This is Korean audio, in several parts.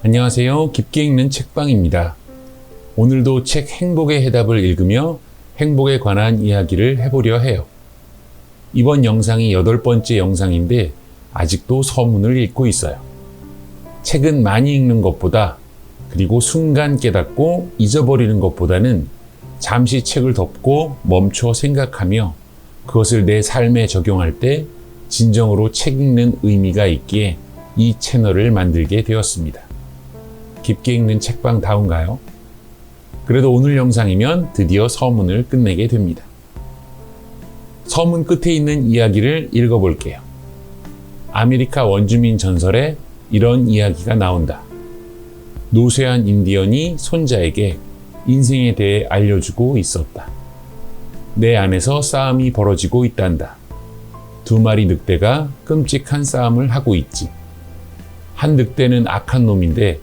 안녕하세요. 깊게 읽는 책방입니다. 오늘도 책 행복의 해답을 읽으며 행복에 관한 이야기를 해보려 해요. 이번 영상이 8번째 영상인데 아직도 서문을 읽고 있어요. 책은 많이 읽는 것보다 그리고 순간 깨닫고 잊어버리는 것보다는 잠시 책을 덮고 멈춰 생각하며 그것을 내 삶에 적용할 때 진정으로 책 읽는 의미가 있기에 이 채널을 만들게 되었습니다. 깊게 읽는 책방다운가요? 그래도 오늘 영상이면 드디어 서문을 끝내게 됩니다. 서문 끝에 있는 이야기를 읽어볼게요. 아메리카 원주민 전설에 이런 이야기가 나온다. 노쇠한 인디언이 손자에게 인생에 대해 알려주고 있었다. 내 안에서 싸움이 벌어지고 있단다. 2마리 늑대가 끔찍한 싸움을 하고 있지. 한 늑대는 악한 놈인데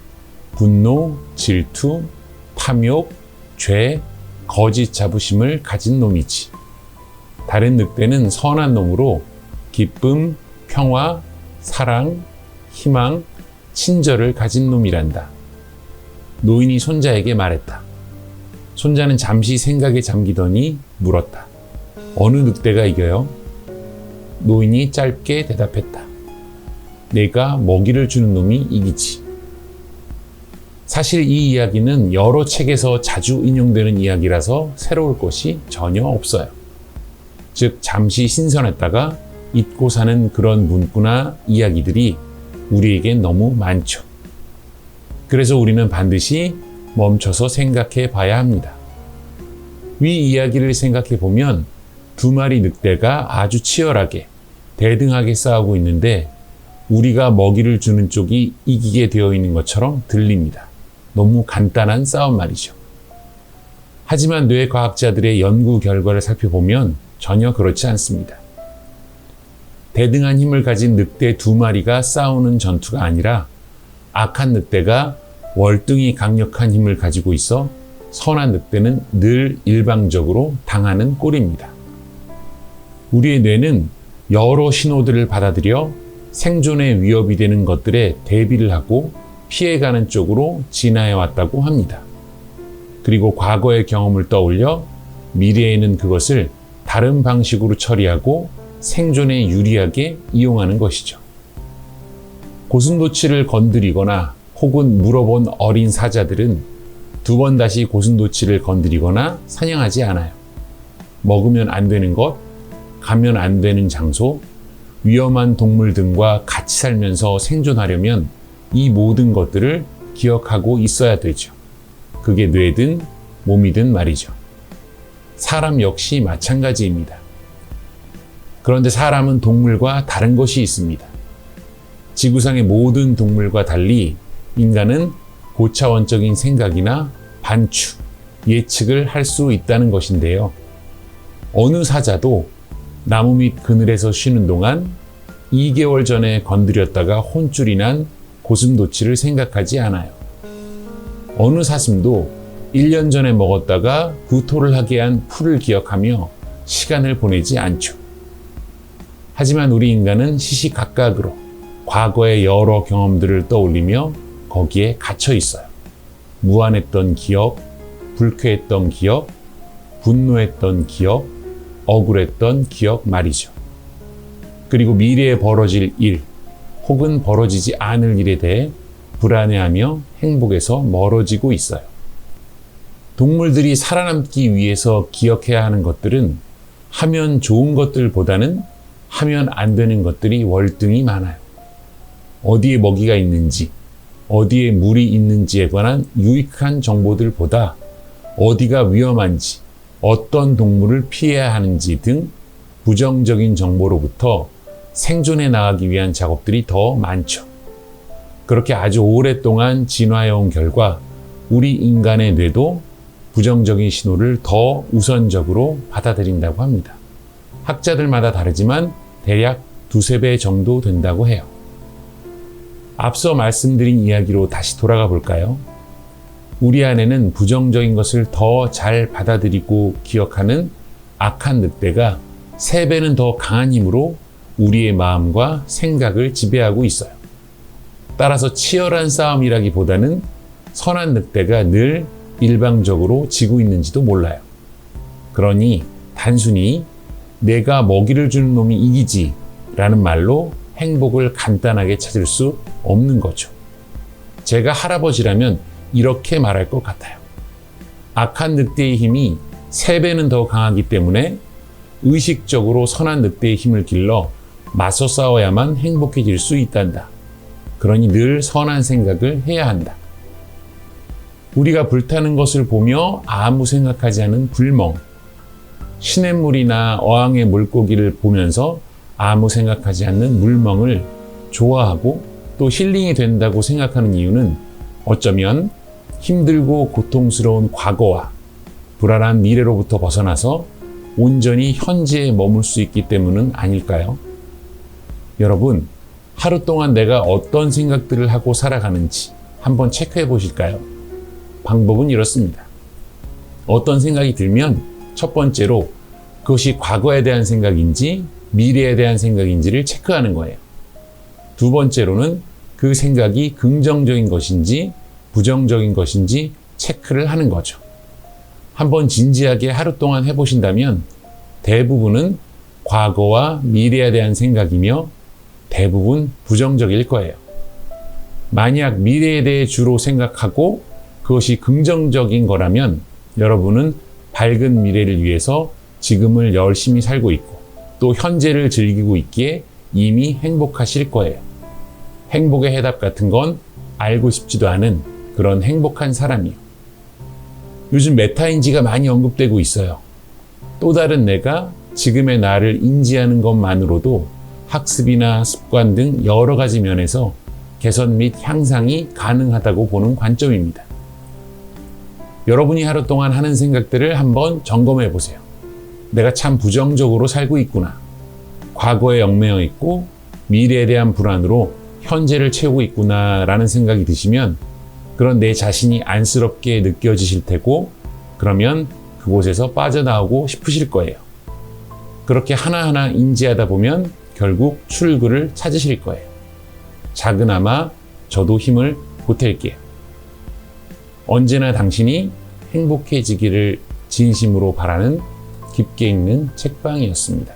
분노, 질투, 탐욕, 죄, 거짓 자부심을 가진 놈이지. 다른 늑대는 선한 놈으로 기쁨, 평화, 사랑, 희망, 친절을 가진 놈이란다. 노인이 손자에게 말했다. 손자는 잠시 생각에 잠기더니 물었다. 어느 늑대가 이겨요? 노인이 짧게 대답했다. 내가 먹이를 주는 놈이 이기지. 사실 이 이야기는 여러 책에서 자주 인용되는 이야기라서 새로울 것이 전혀 없어요. 즉 잠시 신선했다가 잊고 사는 그런 문구나 이야기들이 우리에겐 너무 많죠. 그래서 우리는 반드시 멈춰서 생각해 봐야 합니다. 위 이야기를 생각해 보면 2마리 늑대가 아주 치열하게 대등하게 싸우고 있는데 우리가 먹이를 주는 쪽이 이기게 되어 있는 것처럼 들립니다. 너무 간단한 싸움 말이죠. 하지만 뇌과학자들의 연구 결과를 살펴보면 전혀 그렇지 않습니다. 대등한 힘을 가진 늑대 2마리가 싸우는 전투가 아니라 악한 늑대가 월등히 강력한 힘을 가지고 있어 선한 늑대는 늘 일방적으로 당하는 꼴입니다. 우리의 뇌는 여러 신호들을 받아들여 생존에 위협이 되는 것들에 대비를 하고 피해가는 쪽으로 진화해 왔다고 합니다. 그리고 과거의 경험을 떠올려 미래에는 그것을 다른 방식으로 처리하고 생존에 유리하게 이용하는 것이죠. 고슴도치를 건드리거나 혹은 물어본 어린 사자들은 2번 다시 고슴도치를 건드리거나 사냥하지 않아요. 먹으면 안 되는 것, 가면 안 되는 장소, 위험한 동물 등과 같이 살면서 생존하려면 이 모든 것들을 기억하고 있어야 되죠. 그게 뇌든 몸이든 말이죠. 사람 역시 마찬가지입니다. 그런데 사람은 동물과 다른 것이 있습니다. 지구상의 모든 동물과 달리 인간은 고차원적인 생각이나 반추, 예측을 할 수 있다는 것인데요. 어느 사자도 나무 밑 그늘에서 쉬는 동안 2개월 전에 건드렸다가 혼쭐이 난 고슴도치를 생각하지 않아요. 어느 사슴도 1년 전에 먹었다가 구토를 하게 한 풀을 기억하며 시간을 보내지 않죠. 하지만 우리 인간은 시시각각으로 과거의 여러 경험들을 떠올리며 거기에 갇혀 있어요. 무안했던 기억, 불쾌했던 기억, 분노했던 기억, 억울했던 기억 말이죠. 그리고 미래에 벌어질 일 혹은 벌어지지 않을 일에 대해 불안해하며 행복에서 멀어지고 있어요. 동물들이 살아남기 위해서 기억해야 하는 것들은 하면 좋은 것들보다는 하면 안 되는 것들이 월등히 많아요. 어디에 먹이가 있는지, 어디에 물이 있는지에 관한 유익한 정보들보다 어디가 위험한지, 어떤 동물을 피해야 하는지 등 부정적인 정보로부터 생존해 나가기 위한 작업들이 더 많죠. 그렇게 아주 오랫동안 진화해온 결과 우리 인간의 뇌도 부정적인 신호를 더 우선적으로 받아들인다고 합니다. 학자들마다 다르지만 대략 2~3배 정도 된다고 해요. 앞서 말씀드린 이야기로 다시 돌아가 볼까요? 우리 안에는 부정적인 것을 더 잘 받아들이고 기억하는 악한 늑대가 3배는 더 강한 힘으로 우리의 마음과 생각을 지배하고 있어요. 따라서 치열한 싸움이라기보다는 선한 늑대가 늘 일방적으로 지고 있는지도 몰라요. 그러니 단순히 내가 먹이를 주는 놈이 이기지 라는 말로 행복을 간단하게 찾을 수 없는 거죠. 제가 할아버지라면 이렇게 말할 것 같아요. 악한 늑대의 힘이 3배는 더 강하기 때문에 의식적으로 선한 늑대의 힘을 길러 맞서 싸워야만 행복해질 수 있단다. 그러니 늘 선한 생각을 해야 한다. 우리가 불타는 것을 보며 아무 생각하지 않은 불멍, 시냇물이나 어항의 물고기를 보면서 아무 생각하지 않는 물멍을 좋아하고 또 힐링이 된다고 생각하는 이유는 어쩌면 힘들고 고통스러운 과거와 불안한 미래로부터 벗어나서 온전히 현재에 머물 수 있기 때문은 아닐까요? 여러분, 하루 동안 내가 어떤 생각들을 하고 살아가는지 한번 체크해 보실까요? 방법은 이렇습니다. 어떤 생각이 들면 첫 번째로 그것이 과거에 대한 생각인지 미래에 대한 생각인지를 체크하는 거예요. 두 번째로는 그 생각이 긍정적인 것인지 부정적인 것인지 체크를 하는 거죠. 한번 진지하게 하루 동안 해보신다면 대부분은 과거와 미래에 대한 생각이며 대부분 부정적일 거예요. 만약 미래에 대해 주로 생각하고 그것이 긍정적인 거라면 여러분은 밝은 미래를 위해서 지금을 열심히 살고 있고 또 현재를 즐기고 있기에 이미 행복하실 거예요. 행복의 해답 같은 건 알고 싶지도 않은 그런 행복한 사람이요. 요즘 메타인지가 많이 언급되고 있어요. 또 다른 내가 지금의 나를 인지하는 것만으로도 학습이나 습관 등 여러 가지 면에서 개선 및 향상이 가능하다고 보는 관점입니다. 여러분이 하루 동안 하는 생각들을 한번 점검해 보세요. 내가 참 부정적으로 살고 있구나. 과거에 얽매여 있고 미래에 대한 불안으로 현재를 채우고 있구나 라는 생각이 드시면 그런 내 자신이 안쓰럽게 느껴지실 테고 그러면 그곳에서 빠져나오고 싶으실 거예요. 그렇게 하나하나 인지하다 보면 결국 출구를 찾으실 거예요. 작은아마 저도 힘을 보탤게요. 언제나 당신이 행복해지기를 진심으로 바라는 깊게 읽는 책방이었습니다.